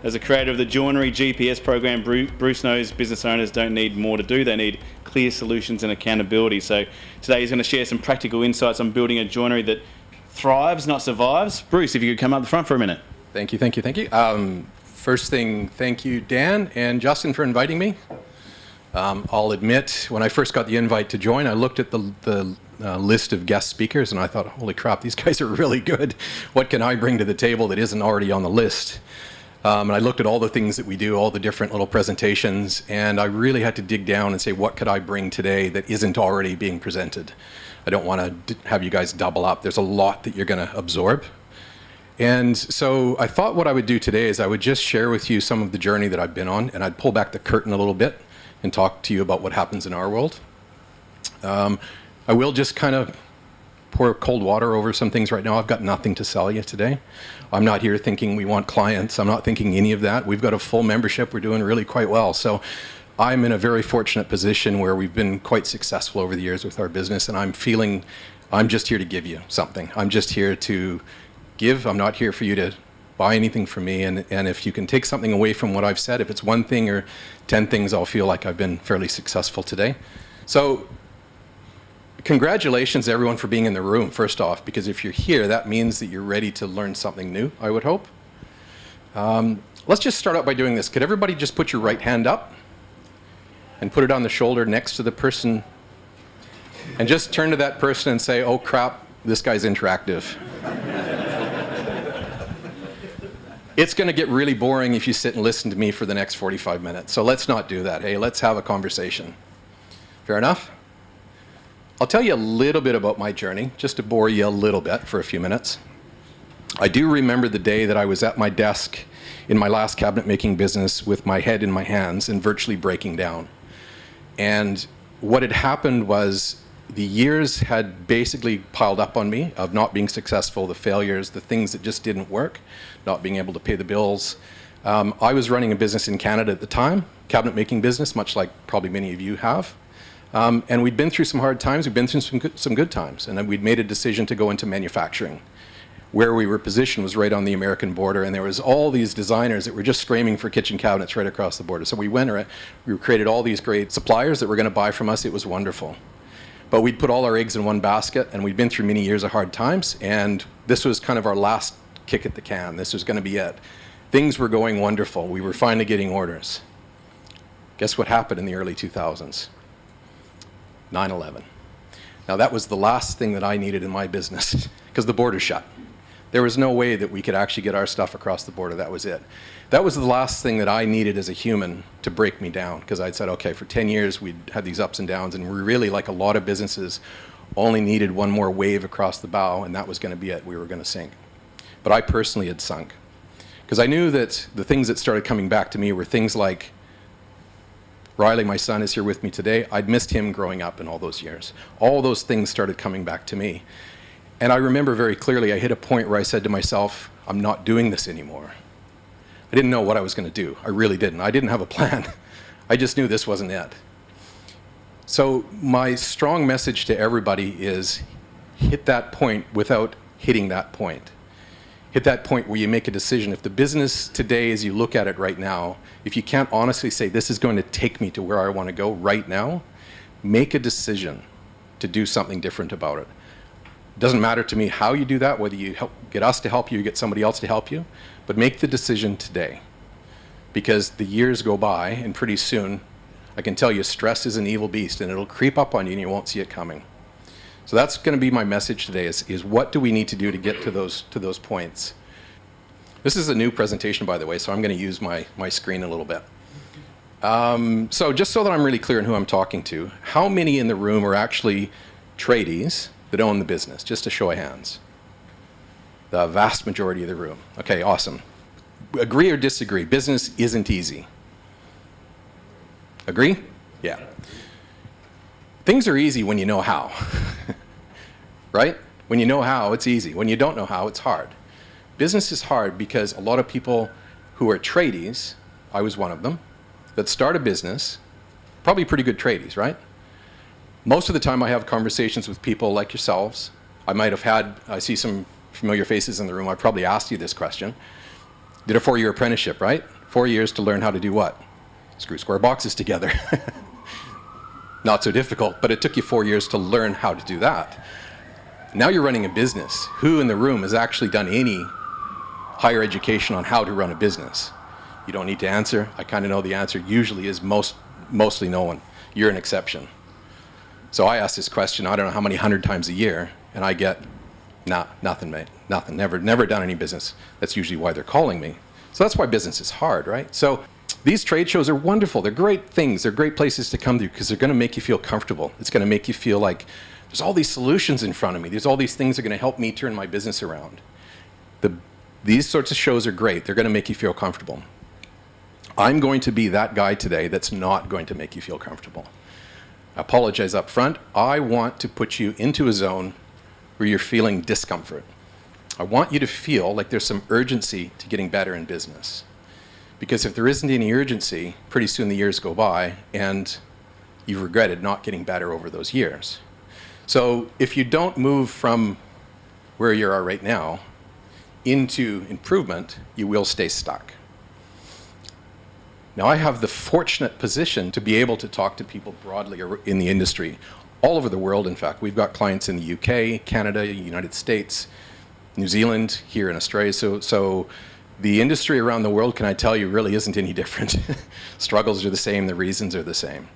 As a creator of the Joinery GPS program, Bruce knows business owners don't need more to do, they need clear solutions and accountability. So today he's going to share some practical insights on building a joinery that thrives, not survives. Bruce, if you could come up the front for a minute. Thank you, thank you, thank you. First thing, thank you, Dan and Justin, for inviting me. I'll admit, when I first got the invite to join, I looked at the list of guest speakers and I thought, holy crap, these guys are really good. What can I bring to the table that isn't already on the list? And I looked at all the things that we do, all the different little presentations, and I really had to dig down and say, what could I bring today that isn't already being presented? I don't want to have you guys double up. There's a lot that you're going to absorb. And so I thought what I would do today is I would just share with you some of the journey that I've been on, and I'd pull back the curtain a little bit and talk to you about what happens in our world. I will just kind of pour cold water over some things right now. I've got nothing to sell you today. I'm not here thinking we want clients. I'm not thinking any of that. We've got a full membership. We're doing really quite well. So I'm in a very fortunate position where we've been quite successful over the years with our business, and I'm feeling I'm just here to give you something. I'm just here to give. I'm not here for you to buy anything from me, and if you can take something away from what I've said, if it's one thing or 10 things, I'll feel like I've been fairly successful today. So congratulations everyone for being in the room, first off, because if you're here, that means that you're ready to learn something new, I would hope. Let's just start out by doing this. Could everybody just put your right hand up and put it on the shoulder next to the person, and just turn to that person and say, oh crap, this guy's interactive. It's going to get really boring if you sit and listen to me for the next 45 minutes. So let's not do that. Hey, let's have a conversation. Fair enough? I'll tell you a little bit about my journey, just to bore you a little bit for a few minutes. I do remember the day that I was at my desk in my last cabinet making business with my head in my hands and virtually breaking down. And what had happened was the years had basically piled up on me of not being successful, the failures, the things that just didn't work, not being able to pay the bills. I was running a business in Canada at the time, cabinet making business, much like probably many of you have. And we'd been through some hard times, we'd been through some good times, and then we'd made a decision to go into manufacturing. Where we were positioned was right on the American border, and there was all these designers that were just screaming for kitchen cabinets right across the border. So we went around, we created all these great suppliers that were going to buy from us. It was wonderful. But we'd put all our eggs in one basket, and we'd been through many years of hard times, and this was kind of our last kick at the can. This was going to be it. Things were going wonderful. We were finally getting orders. Guess what happened in the early 2000s? 9/11. Now that was the last thing that I needed in my business because the border shut. There was no way that we could actually get our stuff across the border. That was it. That was the last thing that I needed as a human to break me down, because I'd said, okay, for 10 years we'd had these ups and downs, and we really, like a lot of businesses, only needed one more wave across the bow, and that was going to be it. We were going to sink. But I personally had sunk, because I knew that the things that started coming back to me were things like Riley, my son, is here with me today. I'd missed him growing up in all those years. All those things started coming back to me. And I remember very clearly, I hit a point where I said to myself, I'm not doing this anymore. I didn't know what I was going to do. I really didn't. I didn't have a plan. I just knew this wasn't it. So my strong message to everybody is hit that point without hitting that point. Hit that point where you make a decision. If the business today, as you look at it right now, if you can't honestly say, this is going to take me to where I want to go right now, make a decision to do something different about it. It doesn't matter to me how you do that, whether you get us to help you, get somebody else to help you, but make the decision today. Because the years go by, and pretty soon, I can tell you, stress is an evil beast, and it'll creep up on you and you won't see it coming. So that's going to be my message today, is what do we need to do to get to those points. This is a new presentation, by the way, so I'm going to use my screen a little bit. So just so that I'm really clear on who I'm talking to, how many in the room are actually tradies that own the business? Just a show of hands. The vast majority of the room. Okay, awesome. Agree or disagree? Business isn't easy. Agree? Yeah. Things are easy when you know how. Right? When you know how, it's easy. When you don't know how, it's hard. Business is hard because a lot of people who are tradies, I was one of them, that start a business, probably pretty good tradies, right? Most of the time I have conversations with people like yourselves. I see some familiar faces in the room. I probably asked you this question. Did a 4-year apprenticeship, right? 4 years to learn how to do what? Screw square boxes together. Not so difficult, but it took you 4 years to learn how to do that. Now you're running a business. Who in the room has actually done any higher education on how to run a business? You don't need to answer. I kind of know the answer. Usually is mostly no one. You're an exception. So I ask this question, I don't know how many 100 times a year, and I get, nah, nothing, mate. Nothing. Never done any business. That's usually why they're calling me. So that's why business is hard, right? So these trade shows are wonderful. They're great things. They're great places to come to because they're going to make you feel comfortable. It's going to make you feel like there's all these solutions in front of me. There's all these things that are going to help me turn my business around. These sorts of shows are great. They're going to make you feel comfortable. I'm going to be that guy today that's not going to make you feel comfortable. I apologize up front. I want to put you into a zone where you're feeling discomfort. I want you to feel like there's some urgency to getting better in business. Because if there isn't any urgency, pretty soon the years go by and you've regretted not getting better over those years. So if you don't move from where you are right now into improvement, you will stay stuck. Now I have the fortunate position to be able to talk to people broadly in the industry, all over the world in fact. We've got clients in the UK, Canada, United States, New Zealand, here in Australia. So the industry around the world, can I tell you, really isn't any different. Struggles are the same, the reasons are the same.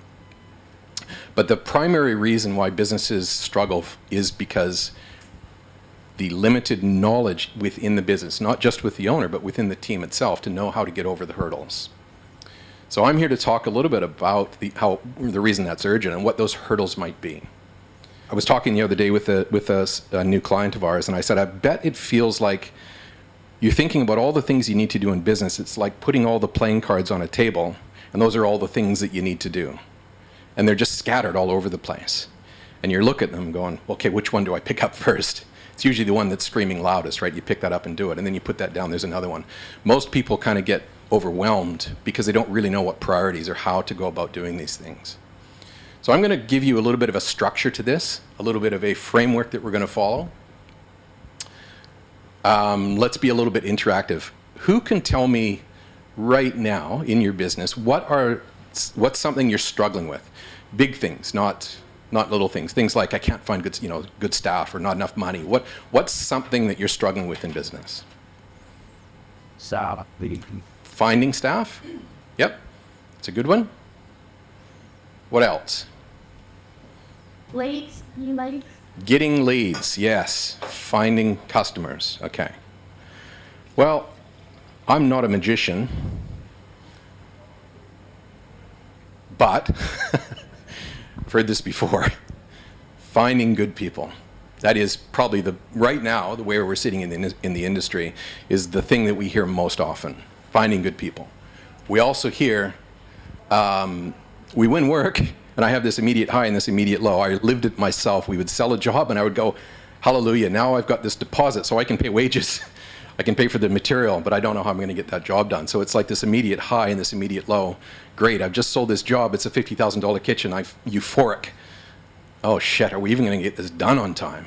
But the primary reason why businesses struggle is because the limited knowledge within the business, not just with the owner, but within the team itself, to know how to get over the hurdles. So I'm here to talk a little bit about the reason that's urgent and what those hurdles might be. I was talking the other day with a new client of ours, and I said, I bet it feels like you're thinking about all the things you need to do in business. It's like putting all the playing cards on a table, and those are all the things that you need to do. And they're just scattered all over the place. And you look at them going, okay, which one do I pick up first? It's usually the one that's screaming loudest, right? You pick that up and do it, and then you put that down, there's another one. Most people kind of get overwhelmed because they don't really know what priorities or how to go about doing these things. So I'm going to give you a little bit of a structure to this, a little bit of a framework that we're going to follow. Let's be a little bit interactive. Who can tell me right now in your business what's something you're struggling with? Big things, not little things. Things like I can't find good staff or not enough money. What's something that you're struggling with in business? Staff. Finding staff? Yep, it's a good one. What else? Leads. Getting leads, yes. Finding customers, okay. Well, I'm not a magician, but I've heard this before. Finding good people. That is probably right now, the way we're sitting in the industry, is the thing that we hear most often. Finding good people. We also hear, we win work, and I have this immediate high and this immediate low. I lived it myself. We would sell a job, and I would go, hallelujah, now I've got this deposit, so I can pay wages. I can pay for the material, but I don't know how I'm going to get that job done. So it's like this immediate high and this immediate low. Great, I've just sold this job. It's a $50,000 kitchen. I'm euphoric. Oh, shit, are we even going to get this done on time?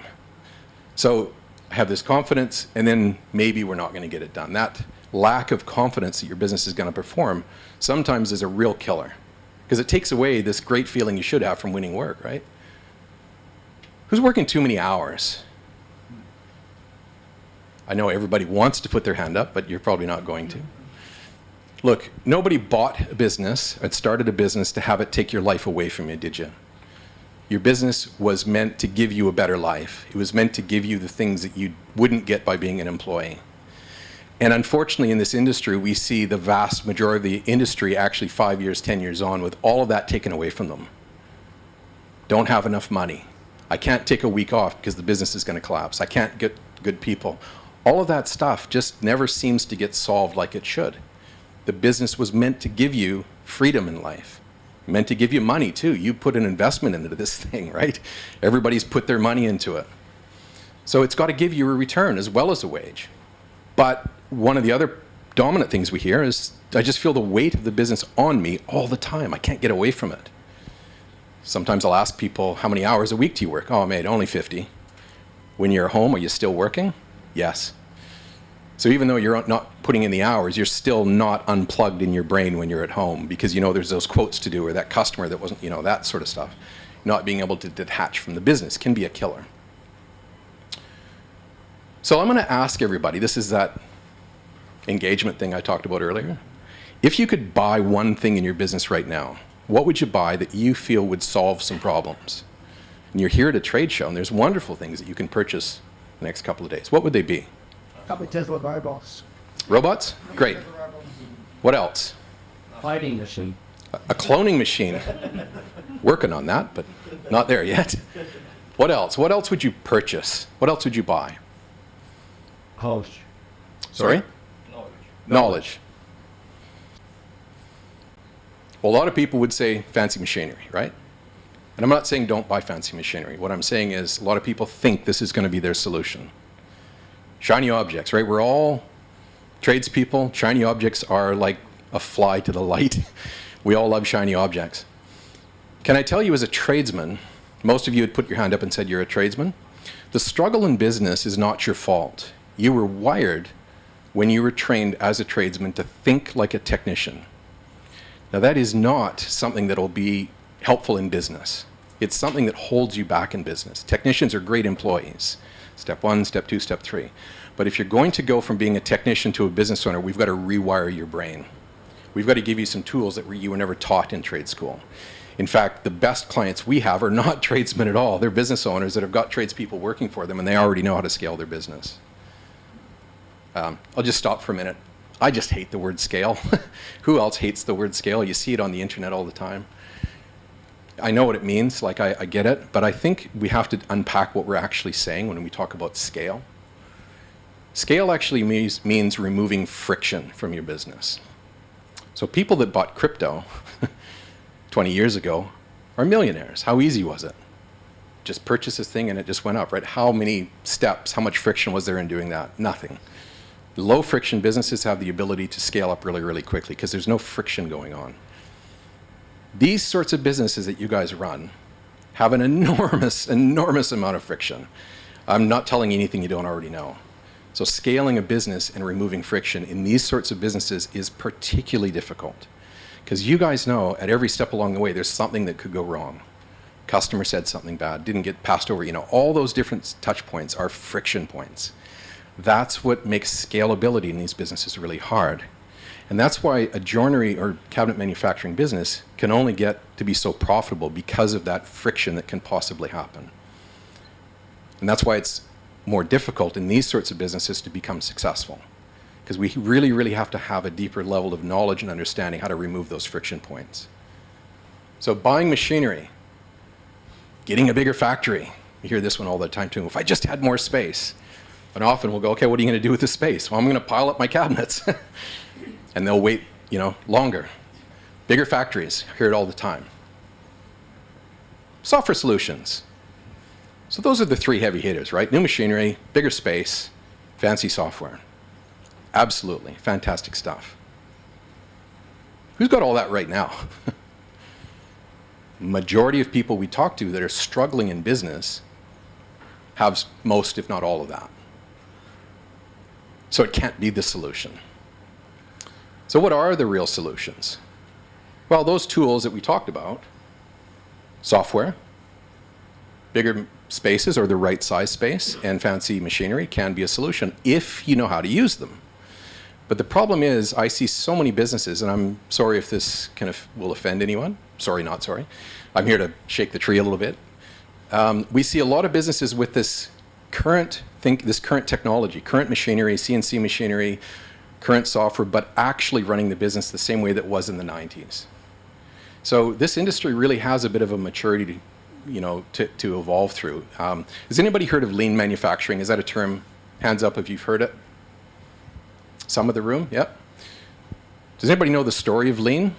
So I have this confidence, and then maybe we're not going to get it done. That lack of confidence that your business is going to perform sometimes is a real killer, because it takes away this great feeling you should have from winning work, right? Who's working too many hours? I know everybody wants to put their hand up, but you're probably not going to. Look, nobody bought a business and started a business to have it take your life away from you, did you? Your business was meant to give you a better life. It was meant to give you the things that you wouldn't get by being an employee. And unfortunately, in this industry, we see the vast majority of the industry actually 5 years, 10 years on with all of that taken away from them. Don't have enough money. I can't take a week off because the business is going to collapse. I can't get good people. All of that stuff just never seems to get solved like it should. The business was meant to give you freedom in life. Meant to give you money too. You put an investment into this thing, right? Everybody's put their money into it. So it's got to give you a return as well as a wage. But one of the other dominant things we hear is, I just feel the weight of the business on me all the time. I can't get away from it. Sometimes I'll ask people, how many hours a week do you work? Oh, mate, only 50. When you're home, are you still working? Yes. So even though you're not putting in the hours, you're still not unplugged in your brain when you're at home, because you know there's those quotes to do, or that customer that wasn't, that sort of stuff. Not being able to detach from the business can be a killer. So I'm going to ask everybody, this is that engagement thing I talked about earlier. If you could buy one thing in your business right now, what would you buy that you feel would solve some problems? And you're here at a trade show, and there's wonderful things that you can purchase the next couple of days. What would they be? Probably Tesla robots. Robots? Great. What else? Fighting machine. A cloning machine. Working on that, but not there yet. What else? What else would you purchase? What else would you buy? Host. Sorry? Knowledge. Well, a lot of people would say fancy machinery, right? And I'm not saying don't buy fancy machinery. What I'm saying is a lot of people think this is going to be their solution. Shiny objects, right? We're all tradespeople. Shiny objects are like a fly to the light. We all love shiny objects. Can I tell you, as a tradesman, most of you would put your hand up and said you're a tradesman. The struggle in business is not your fault. You were wired when you were trained as a tradesman to think like a technician. Now that is not something that will be helpful in business. It's something that holds you back in business. Technicians are great employees. Step 1, step 2, step 3. But if you're going to go from being a technician to a business owner, we've got to rewire your brain. We've got to give you some tools that you were never taught in trade school. In fact, the best clients we have are not tradesmen at all. They're business owners that have got tradespeople working for them, and they already know how to scale their business. I'll just stop for a minute. I just hate the word scale. Who else hates the word scale? You see it on the internet all the time. I know what it means, like I get it, but I think we have to unpack what we're actually saying when we talk about scale. Scale actually means removing friction from your business. So people that bought crypto 20 years ago are millionaires. How easy was it? Just purchase this thing and it just went up, right? How many steps, how much friction was there in doing that? Nothing. Low friction businesses have the ability to scale up really, really quickly because there's no friction going on. These sorts of businesses that you guys run have an enormous, enormous amount of friction. I'm not telling you anything you don't already know. So scaling a business and removing friction in these sorts of businesses is particularly difficult because you guys know at every step along the way there's something that could go wrong. Customer said something bad, didn't get passed over. All those different touch points are friction points. That's what makes scalability in these businesses really hard. And that's why a joinery or cabinet manufacturing business can only get to be so profitable because of that friction that can possibly happen. And that's why it's more difficult in these sorts of businesses to become successful. Because we really, really have to have a deeper level of knowledge and understanding how to remove those friction points. So buying machinery, getting a bigger factory. You hear this one all the time too. If I just had more space. And often we'll go, okay, what are you going to do with the space? Well, I'm going to pile up my cabinets. And they'll wait, longer. Bigger factories, hear it all the time. Software solutions. So those are the three heavy hitters, right? New machinery, bigger space, fancy software. Absolutely, fantastic stuff. Who's got all that right now? Majority of people we talk to that are struggling in business have most, if not all of that. So it can't be the solution. So what are the real solutions? Well, those tools that we talked about, software, bigger spaces or the right size space, and fancy machinery can be a solution if you know how to use them. But the problem is I see so many businesses, and I'm sorry if this will offend anyone. Sorry, not sorry. I'm here to shake the tree a little bit. We see a lot of businesses with this current technology, current machinery, CNC machinery, current software, but actually running the business the same way that was in the 90s. So this industry really has a bit of a maturity to evolve through. Has anybody heard of lean manufacturing? Is that a term? Hands up if you've heard it. Some of the room? Yep. Does anybody know the story of lean?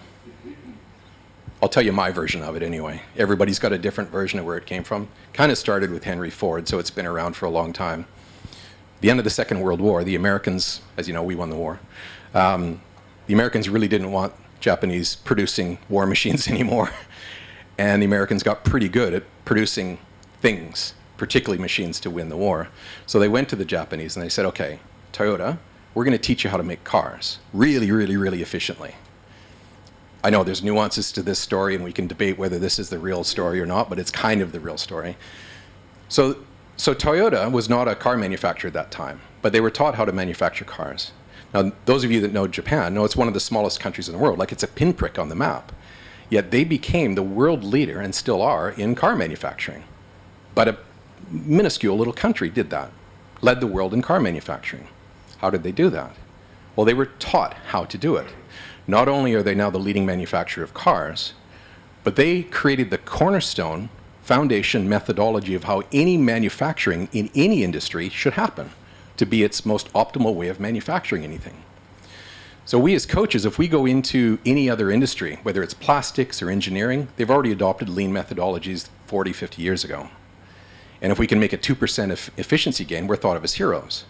I'll tell you my version of it anyway. Everybody's got a different version of where it came from. Kind of started with Henry Ford, so it's been around for a long time. The end of the Second World War, the Americans, as you know, we won the war. The Americans really didn't want Japanese producing war machines anymore. And the Americans got pretty good at producing things, particularly machines, to win the war. So they went to the Japanese and they said, okay, Toyota, we're going to teach you how to make cars really, really, really efficiently. I know there's nuances to this story, and we can debate whether this is the real story or not, but it's kind of the real story. So Toyota was not a car manufacturer at that time, but they were taught how to manufacture cars. Now, those of you that know Japan know it's one of the smallest countries in the world, like it's a pinprick on the map. Yet they became the world leader, and still are, in car manufacturing. But a minuscule little country did that, led the world in car manufacturing. How did they do that? Well, they were taught how to do it. Not only are they now the leading manufacturer of cars, but they created the cornerstone foundation methodology of how any manufacturing in any industry should happen to be its most optimal way of manufacturing anything. So we as coaches, if we go into any other industry, whether it's plastics or engineering, they've already adopted lean methodologies 40, 50 years ago. And if we can make a 2% efficiency gain, we're thought of as heroes.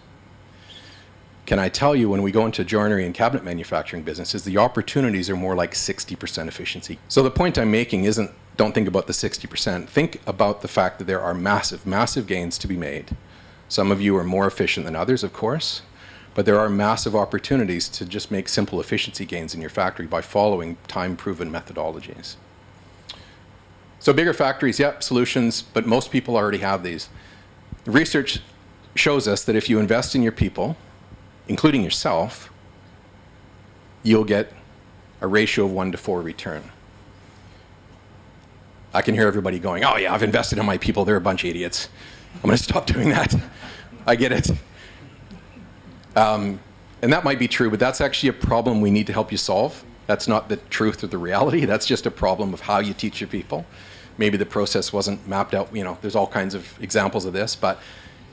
Can I tell you, when we go into joinery and cabinet manufacturing businesses, the opportunities are more like 60% efficiency. So the point I'm making isn't, don't think about the 60%. Think about the fact that there are massive, massive gains to be made. Some of you are more efficient than others, of course, but there are massive opportunities to just make simple efficiency gains in your factory by following time-proven methodologies. So bigger factories, yep, solutions, but most people already have these. Research shows us that if you invest in your people, including yourself, you'll get a ratio of 1 to 4 return. I can hear everybody going, oh yeah, I've invested in my people, they're a bunch of idiots. I'm going to stop doing that. I get it. And that might be true, but that's actually a problem we need to help you solve. That's not the truth or the reality. That's just a problem of how you teach your people. Maybe the process wasn't mapped out. You know, there's all kinds of examples of this, but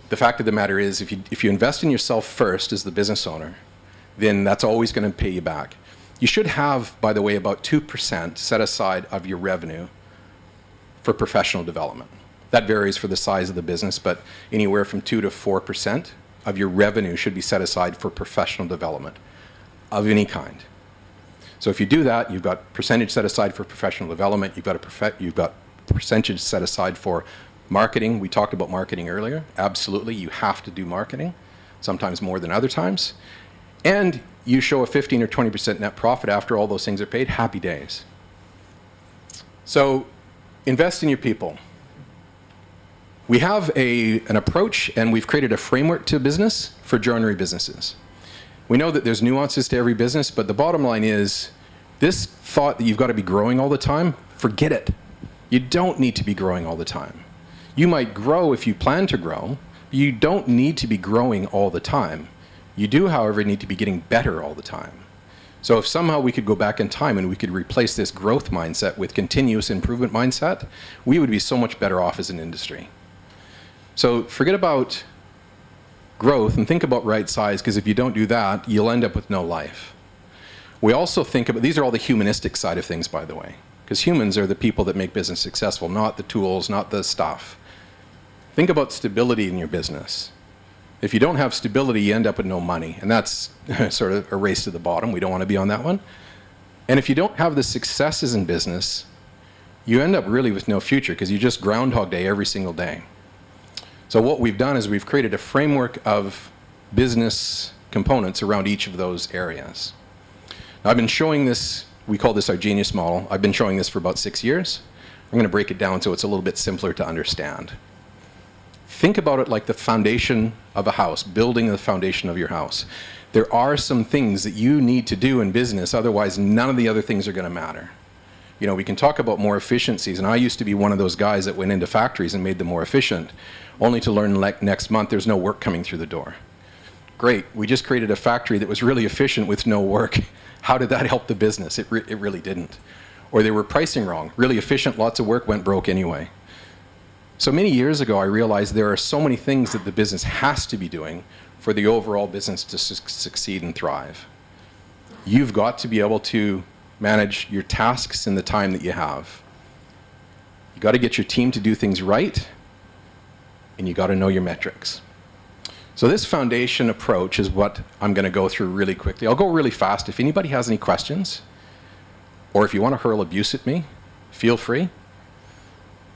the fact of the matter is, if you invest in yourself first as the business owner, then that's always going to pay you back. You should have, by the way, about 2% set aside of your revenue for professional development. That varies for the size of the business, but anywhere from 2 to 4% of your revenue should be set aside for professional development of any kind. So if you do that, you've got percentage set aside for professional development, you've got percentage set aside for marketing. We talked about marketing earlier. Absolutely, you have to do marketing, sometimes more than other times. And you show a 15 or 20% net profit after all those things are paid, happy days. So invest in your people. We have an approach, and we've created a framework to business for joinery businesses. We know that there's nuances to every business, but the bottom line is, this thought that you've got to be growing all the time, forget it. You don't need to be growing all the time. You might grow if you plan to grow. You don't need to be growing all the time. You do, however, need to be getting better all the time. So if somehow we could go back in time and we could replace this growth mindset with continuous improvement mindset, we would be so much better off as an industry. So forget about growth and think about right size, because if you don't do that, you'll end up with no life. We also think about, these are all the humanistic side of things, by the way, because humans are the people that make business successful, not the tools, not the stuff. Think about stability in your business. If you don't have stability, you end up with no money, and that's sort of a race to the bottom. We don't want to be on that one. And if you don't have the successes in business, you end up really with no future, because you just Groundhog Day every single day. So what we've done is we've created a framework of business components around each of those areas. Now, I've been showing this, we call this our genius model. I've been showing this for about 6 years. I'm going to break it down so it's a little bit simpler to understand. Think about it like the foundation of a house, building the foundation of your house. There are some things that you need to do in business, otherwise none of the other things are going to matter. You know, we can talk about more efficiencies, and I used to be one of those guys that went into factories and made them more efficient, only to learn like next month there's no work coming through the door. Great, we just created a factory that was really efficient with no work. How did that help the business? It really didn't. Or they were pricing wrong. Really efficient, lots of work, went broke anyway. So many years ago, I realized there are so many things that the business has to be doing for the overall business to succeed and thrive. You've got to be able to manage your tasks in the time that you have. You've got to get your team to do things right, and you've got to know your metrics. So this foundation approach is what I'm going to go through really quickly. I'll go really fast. If anybody has any questions, or if you want to hurl abuse at me, feel free.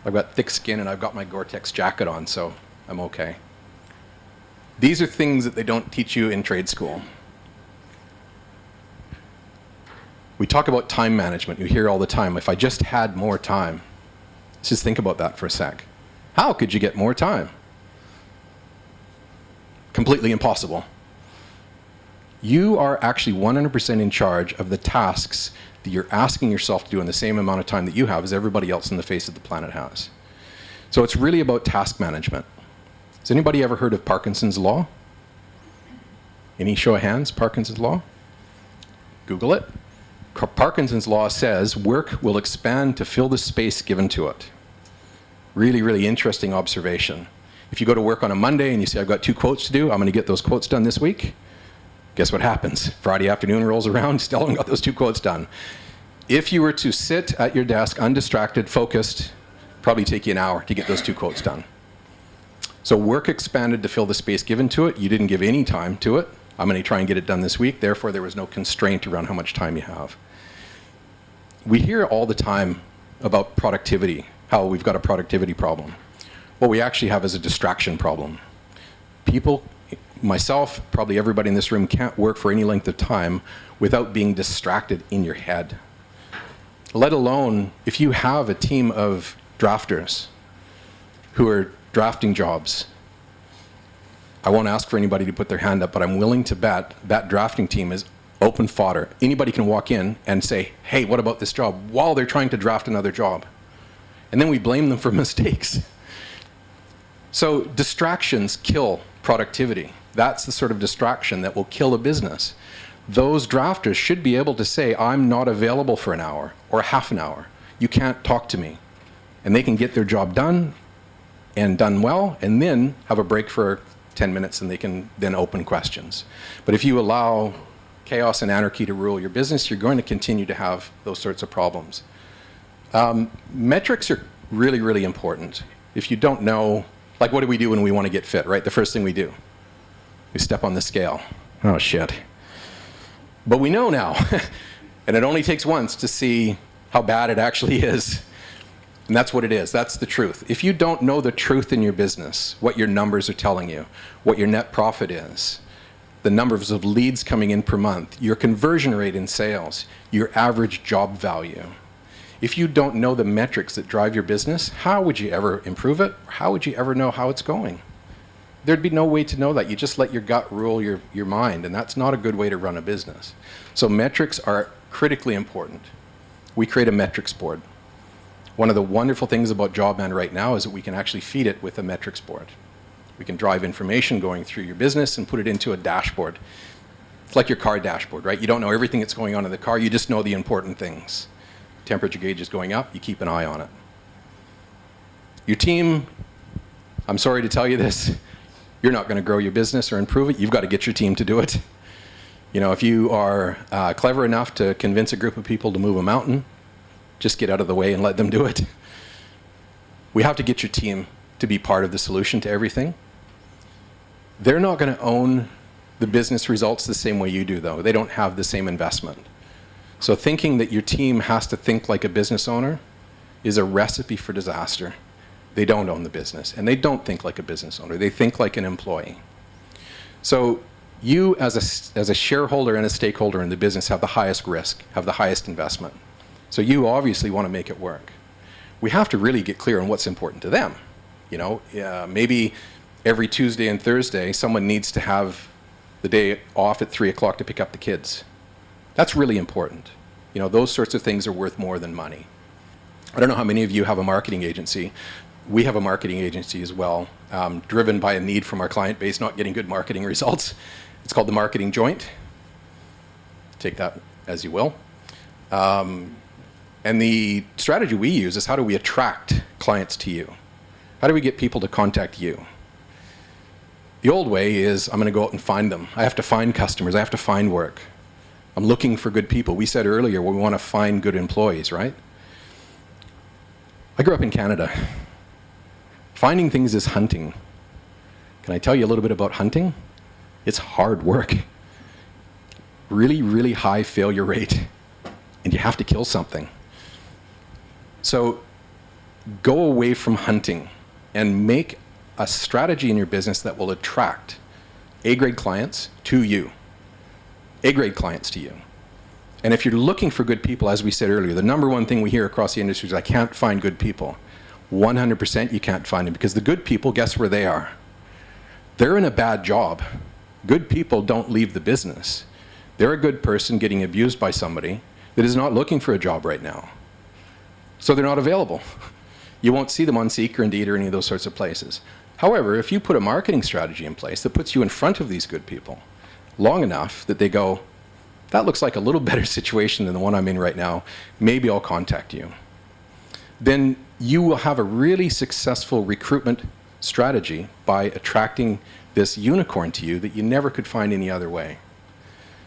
I've got thick skin and I've got my Gore-Tex jacket on, so I'm okay. These are things that they don't teach you in trade school. We talk about time management. You hear all the time, if I just had more time. Let's just think about that for a sec. How could you get more time? Completely impossible. You are actually 100% in charge of the tasks that you're asking yourself to do in the same amount of time that you have as everybody else on the face of the planet has. So it's really about task management. Has anybody ever heard of Parkinson's Law? Any show of hands, Parkinson's Law? Google it. Parkinson's Law says work will expand to fill the space given to it. Really, really interesting observation. If you go to work on a Monday and you say, I've got 2 quotes to do, I'm going to get those quotes done this week. Guess what happens? Friday afternoon rolls around, still haven't got those 2 quotes done. If you were to sit at your desk, undistracted, focused, probably take you an hour to get those 2 quotes done. So work expanded to fill the space given to it. You didn't give any time to it. I'm going to try and get it done this week. Therefore, there was no constraint around how much time you have. We hear all the time about productivity, how we've got a productivity problem. What we actually have is a distraction problem. People, myself, probably everybody in this room, can't work for any length of time without being distracted in your head. Let alone if you have a team of drafters who are drafting jobs. I won't ask for anybody to put their hand up, but I'm willing to bet that drafting team is open fodder. Anybody can walk in and say, hey, what about this job? While they're trying to draft another job. And then we blame them for mistakes. So distractions kill productivity. That's the sort of distraction that will kill a business. Those drafters should be able to say, I'm not available for an hour or half an hour. You can't talk to me. And they can get their job done and done well, and then have a break for 10 minutes, and they can then open questions. But if you allow chaos and anarchy to rule your business, you're going to continue to have those sorts of problems. Metrics are really, really important. If you don't know, like what do we do when we want to get fit, right? The first thing we do, we step on the scale. Oh, shit. But we know now, and it only takes once to see how bad it actually is. And that's what it is. That's the truth. If you don't know the truth in your business, what your numbers are telling you, what your net profit is, the numbers of leads coming in per month, your conversion rate in sales, your average job value. If you don't know the metrics that drive your business, how would you ever improve it? How would you ever know how it's going? There'd be no way to know that. You just let your gut rule your mind, and that's not a good way to run a business. So metrics are critically important. We create a metrics board. One of the wonderful things about JobMan right now is that we can actually feed it with a metrics board. We can drive information going through your business and put it into a dashboard. It's like your car dashboard, right? You don't know everything that's going on in the car, you just know the important things. Temperature gauge is going up, you keep an eye on it. Your team, I'm sorry to tell you this, you're not going to grow your business or improve it. You've got to get your team to do it. You know, if you are clever enough to convince a group of people to move a mountain, just get out of the way and let them do it. We have to get your team to be part of the solution to everything. They're not going to own the business results the same way you do, though. They don't have the same investment. So thinking that your team has to think like a business owner is a recipe for disaster. They don't own the business, and they don't think like a business owner. They think like an employee. So you, as a shareholder and a stakeholder in the business, have the highest risk, have the highest investment. So you obviously want to make it work. We have to really get clear on what's important to them. You know, maybe every Tuesday and Thursday, someone needs to have the day off at 3 o'clock to pick up the kids. That's really important. You know, those sorts of things are worth more than money. I don't know how many of you have a marketing agency. We have a marketing agency as well, driven by a need from our client base not getting good marketing results. It's called the Marketing Joint. Take that as you will. And the strategy we use is, how do we attract clients to you? How do we get people to contact you? The old way is, I'm going to go out and find them. I have to find customers. I have to find work. I'm looking for good people. We said earlier, we want to find good employees, right? I grew up in Canada. Finding things is hunting. Can I tell you a little bit about hunting? It's hard work. Really, really high failure rate. And you have to kill something. So go away from hunting and make a strategy in your business that will attract A-grade clients to you. A-grade clients to you. And if you're looking for good people, as we said earlier, the number one thing we hear across the industry is, I can't find good people. 100% you can't find them, because the good people, guess where they are? They're in a bad job. Good people don't leave the business. They're a good person getting abused by somebody that is not looking for a job right now. So they're not available. You won't see them on Seek or Indeed or any of those sorts of places. However, if you put a marketing strategy in place that puts you in front of these good people long enough that they go, that looks like a little better situation than the one I'm in right now, maybe I'll contact you. Then you will have a really successful recruitment strategy by attracting this unicorn to you that you never could find any other way.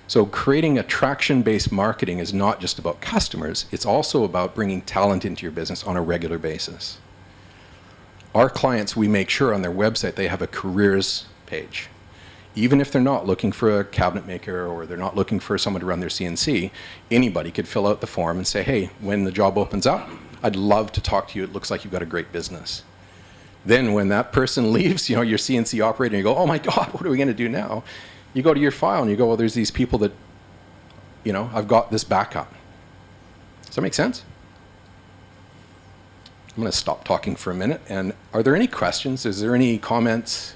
So creating attraction-based marketing is not just about customers, it's also about bringing talent into your business on a regular basis. Our clients, we make sure on their website they have a careers page. Even if they're not looking for a cabinet maker or they're not looking for someone to run their CNC, anybody could fill out the form and say, hey, when the job opens up, I'd love to talk to you. It looks like you've got a great business. Then when that person leaves, your CNC operator, and you go, oh my God, what are we going to do now? You go to your file and you go, well, there's these people that, I've got this backup. Does that make sense? I'm going to stop talking for a minute. And are there any questions? Is there any comments?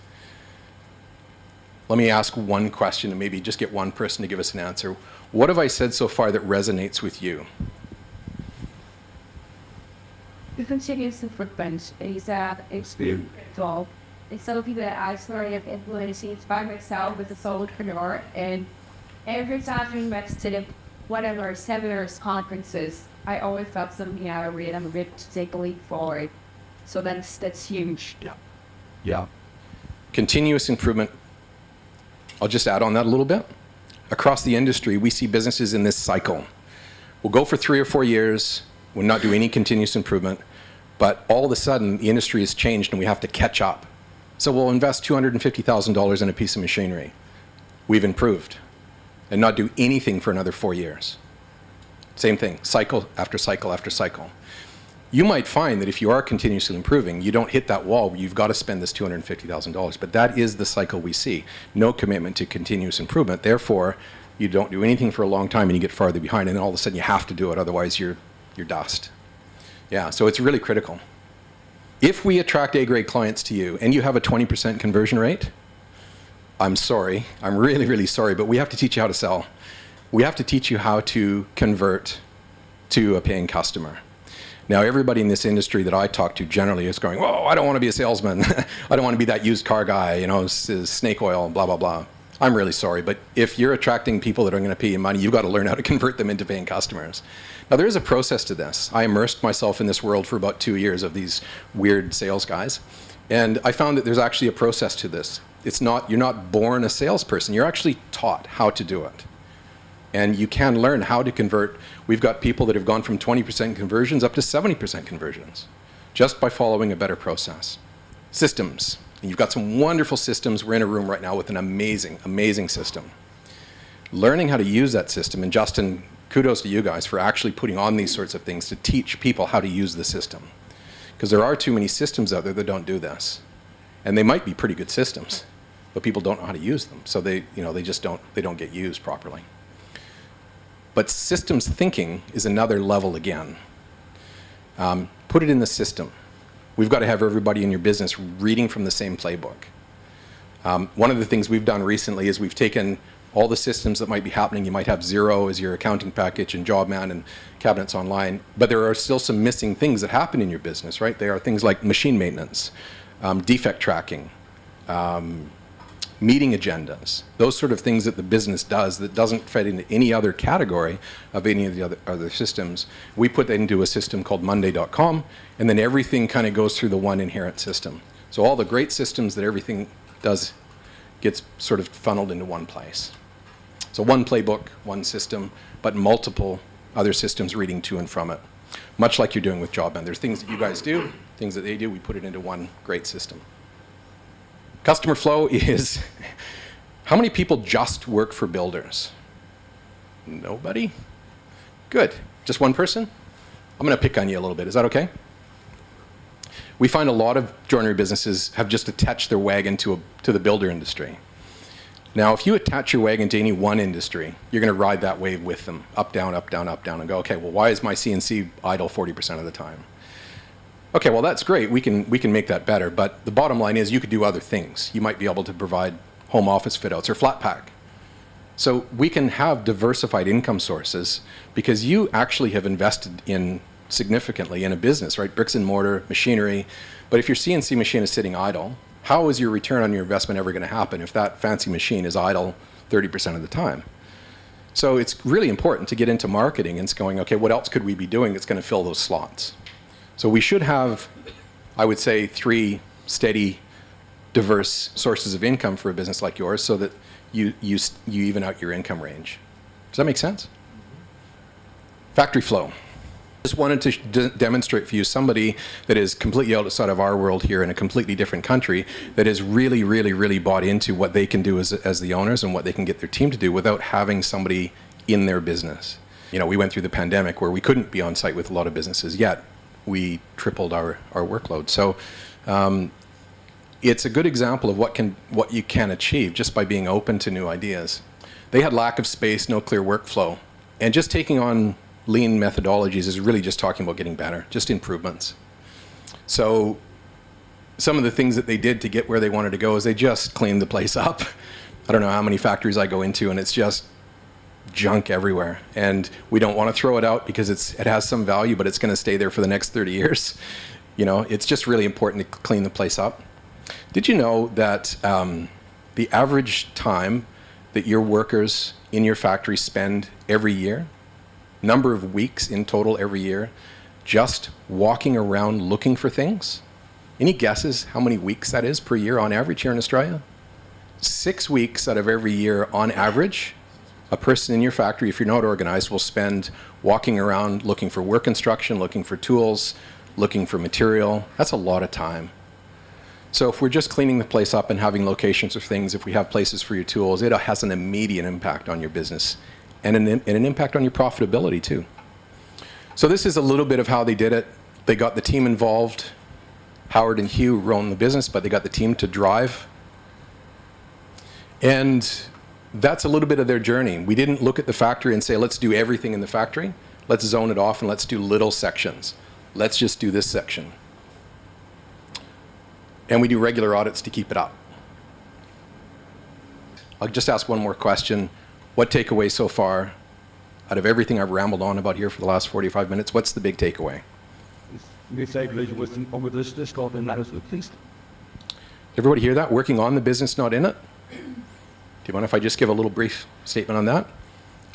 Let me ask one question and maybe just get one person to give us an answer. What have I said so far that resonates with you? The continuous improvement is experimental. It's something that I started implementing by myself as a solopreneur, and every time we went to the whatever seminars, conferences, I always felt something out of it. I'm ready to take a leap forward. So that's huge. Yeah. Continuous improvement. I'll just add on that a little bit. Across the industry, we see businesses in this cycle. We'll go for 3 or 4 years, we'll not do any continuous improvement, but all of a sudden the industry has changed and we have to catch up. So we'll invest $250,000 in a piece of machinery. We've improved, and not do anything for another 4 years. Same thing, cycle after cycle after cycle. You might find that if you are continuously improving, you don't hit that wall where you've got to spend this $250,000, but that is the cycle we see. No commitment to continuous improvement, therefore you don't do anything for a long time and you get farther behind, and then all of a sudden you have to do it, otherwise you're dust. Yeah, so it's really critical. If we attract A-grade clients to you and you have a 20% conversion rate, I'm sorry, I'm really, really sorry, but we have to teach you how to sell. We have to teach you how to convert to a paying customer. Now, everybody in this industry that I talk to generally is going, whoa, I don't want to be a salesman. I don't want to be that used car guy, snake oil, blah, blah, blah. I'm really sorry, but if you're attracting people that are going to pay you money, you've got to learn how to convert them into paying customers. Now, there is a process to this. I immersed myself in this world for about 2 years of these weird sales guys, and I found that there's actually a process to this. You're not born a salesperson. You're actually taught how to do it. And you can learn how to convert. We've got people that have gone from 20% conversions up to 70% conversions just by following a better process. Systems. And you've got some wonderful systems. We're in a room right now with an amazing, amazing system. Learning how to use that system, and Justin, kudos to you guys for actually putting on these sorts of things to teach people how to use the system. Because there are too many systems out there that don't do this. And they might be pretty good systems, but people don't know how to use them. So they don't get used properly. But systems thinking is another level again. Put it in the system. We've got to have everybody in your business reading from the same playbook. One of the things we've done recently is we've taken all the systems that might be happening. You might have Xero as your accounting package and Jobman and Cabinets.Online, but there are still some missing things that happen in your business, right? There are things like machine maintenance, defect tracking, meeting agendas, those sort of things that the business does that doesn't fit into any other category of any of the other systems. We put that into a system called Monday.com, and then everything kind of goes through the one inherent system. So all the great systems that everything does gets sort of funneled into one place. So one playbook, one system, but multiple other systems reading to and from it. Much like you're doing with Jobman. There's things that you guys do, things that they do, we put it into one great system. Customer flow is, how many people just work for builders? Nobody? Good. Just one person? I'm going to pick on you a little bit. Is that okay? We find a lot of joinery businesses have just attached their wagon to the builder industry. Now, if you attach your wagon to any one industry, you're going to ride that wave with them, up, down, and go, okay, well, why is my CNC idle 40% of the time? Okay, well, that's great. We can make that better. But the bottom line is you could do other things. You might be able to provide home office fit-outs or flat pack. So we can have diversified income sources because you actually have invested in significantly in a business, right? Bricks and mortar, machinery. But if your CNC machine is sitting idle, how is your return on your investment ever going to happen if that fancy machine is idle 30% of the time? So it's really important to get into marketing and going, okay, what else could we be doing that's going to fill those slots? So we should have, I would say, 3 steady, diverse sources of income for a business like yours so that you even out your income range. Does that make sense? Factory flow. Just wanted to demonstrate for you somebody that is completely outside of our world here in a completely different country that is really, really, really bought into what they can do as the owners and what they can get their team to do without having somebody in their business. You know, we went through the pandemic where we couldn't be on site with a lot of businesses, yet we tripled our workload. So it's a good example of what you can achieve just by being open to new ideas. They had lack of space, no clear workflow, and just taking on lean methodologies is really just talking about getting better, just improvements. So some of the things that they did to get where they wanted to go is they just cleaned the place up. I don't know how many factories I go into and it's just junk everywhere. And we don't want to throw it out because it has some value, but it's going to stay there for the next 30 years. You know, it's just really important to clean the place up. Did you know that the average time that your workers in your factory spend every year, number of weeks in total every year, just walking around looking for things? Any guesses how many weeks that is per year on average here in Australia? 6 weeks out of every year on average, a person in your factory, if you're not organized, will spend walking around looking for work instruction, looking for tools, looking for material. That's a lot of time. So if we're just cleaning the place up and having locations of things, if we have places for your tools, it has an immediate impact on your business and an impact on your profitability too. So this is a little bit of how they did it. They got the team involved. Howard and Hugh run the business, but they got the team to drive. And that's a little bit of their journey. We didn't look at the factory and say, let's do everything in the factory. Let's zone it off and let's do little sections. Let's just do this section. And we do regular audits to keep it up. I'll just ask one more question. What takeaway so far, out of everything I've rambled on about here for the last 45 minutes, what's the big takeaway? Everybody hear that? Working on the business, not in it? Do you mind if I just give a little brief statement on that?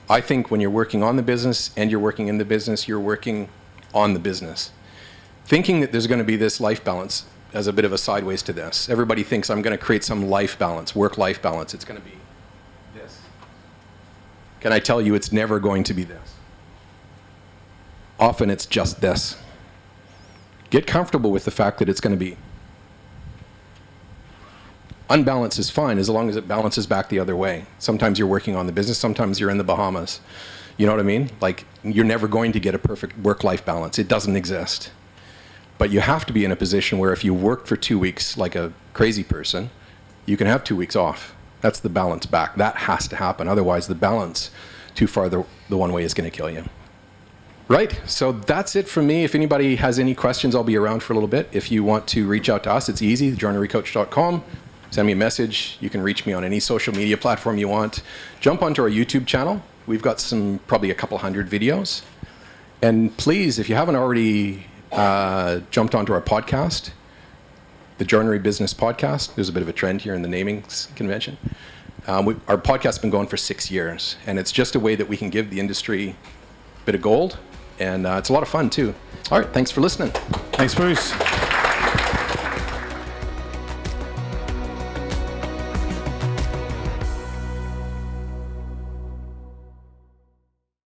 I think when you're working on the business and you're working in the business, you're working on the business. Thinking that there's going to be this life balance as a bit of a sideways to this. Everybody thinks I'm going to create some life balance, work-life balance. It's going to be this. Can I tell you it's never going to be this? Often it's just this. Get comfortable with the fact that it's going to be. Unbalanced is fine as long as it balances back the other way. Sometimes you're working on the business, sometimes you're in the Bahamas. You know what I mean? Like, you're never going to get a perfect work-life balance. It doesn't exist. But you have to be in a position where if you work for 2 weeks like a crazy person, you can have 2 weeks off. That's the balance back. That has to happen. Otherwise, the balance too far the one way is going to kill you. Right, so that's it from me. If anybody has any questions, I'll be around for a little bit. If you want to reach out to us, it's easy, joinerycoach.com. Send me a message. You can reach me on any social media platform you want. Jump onto our YouTube channel. We've got probably a couple hundred videos. And please, if you haven't already jumped onto our podcast, the Joinery Business Podcast. There's a bit of a trend here in the naming convention. Our podcast's been going for 6 years, and it's just a way that we can give the industry a bit of gold, and it's a lot of fun too. All right, thanks for listening. Thanks, Bruce.